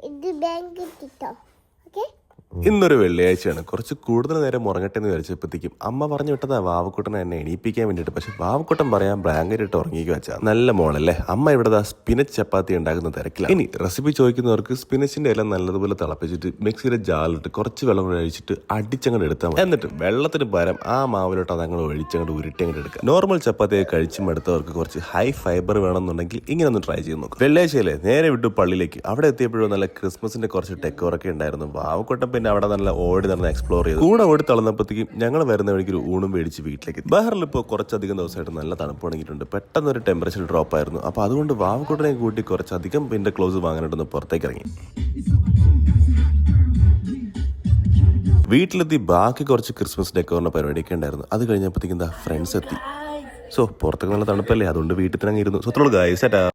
ഇത് ബാങ്ക് കിട്ടോ. ഓക്കെ, ഇന്നൊരു വെള്ളിയാഴ്ചയാണ്. കുറച്ച് കൂടുതൽ നേരം ഉറങ്ങട്ടെ എന്ന് വിചാരിച്ചപ്പോഴത്തേക്കും അമ്മ പറഞ്ഞു വിട്ടതാ വാവക്കുട്ടനെ എന്നെ എണീപ്പിക്കാൻ വേണ്ടിയിട്ട്. പക്ഷെ വാവക്കുട്ടൻ പറയാൻ ബ്ലാങ്കറ്റ് ഇട്ട് ഉറങ്ങിക്കുക വെച്ചാൽ നല്ല മോളല്ലേ. അമ്മ ഇവിടെ സ്പിനച്ച് ചപ്പാത്തി ഉണ്ടാക്കുന്ന തിരക്കില്ല. ഇനി റെസിപ്പി ചോദിക്കുന്നവർക്ക് സ്പിനച്ചിന്റെ ഇല നല്ലതുപോലെ തിളപ്പിച്ചിട്ട് മിക്സിയിലെ ജാലിട്ട് കുറച്ച് വെള്ളം കൂടെ ഒഴിച്ചിട്ട് അടിച്ചങ്ങോട്ട് എടുത്താൽ മതി. എന്നിട്ട് വെള്ളത്തിന് പകരം ആ മാവിലോട്ട് അതങ്ങോട്ട് ഒഴിച്ചങ്ങോട്ട് ഉരുട്ടി അങ്ങോട്ട് എടുക്കുക. നോർമൽ ചപ്പാത്തിയെ കഴിച്ചും എടുത്തവർക്ക് കുറച്ച് ഹൈ ഫൈബർ വേണമെന്നുണ്ടെങ്കിൽ ഇങ്ങനെ ഒന്ന് ട്രൈ ചെയ്ത് നോക്കും. വെള്ളിയാഴ്ചയിലെ നേരെ വിട്ടു പള്ളിയിലേക്ക്. അവിടെ എത്തിയപ്പോഴും നല്ല ക്രിസ്മസിന്റെ കുറച്ച് ഡെക്കോറൊക്കെ ഉണ്ടായിരുന്നു. വാവക്കുട്ടൻ പിന്നെ അവിടെ നല്ല ഓടി നടന്ന് എക്സ്പ്ലോർ ചെയ്തു. കൂടെ ഓടി തളർന്നപ്പോഴത്തേക്കും ഞങ്ങൾ വരുന്ന വഴിക്ക് ഒരു ഊണും മേടിച്ച് വീട്ടിലേക്ക്. ബഹറിൽ ഇപ്പോൾ കുറച്ചധികം ദിവസമായിട്ട് നല്ല തണുപ്പ് തുടങ്ങിയിട്ടുണ്ട്. പെട്ടെന്ന് ഒരു ടെമ്പറേച്ചർ ഡ്രോപ്പ് ആയിരുന്നു. അപ്പോൾ അതുകൊണ്ട് വാവക്കുട്ടനെ കൂട്ടി കുറച്ചധികം വിന്റർ ക്ലോസ് വാങ്ങാനായിട്ടൊന്ന് പുറത്തേക്ക് ഇറങ്ങി. വീട്ടിലെത്തി ബാക്കി കുറച്ച് ക്രിസ്മസ് ഡെക്കോറിന്റെ പരിപാടിയൊക്കെ ഉണ്ടായിരുന്നു. അത് കഴിഞ്ഞപ്പോഴത്തേക്കും ഫ്രണ്ട്സ് എത്തി. സോ പുറത്തൊക്കെ നല്ല തണുപ്പല്ലേ, അതുകൊണ്ട് വീട്ടിൽ തന്നെ ഇരുന്നു. So guys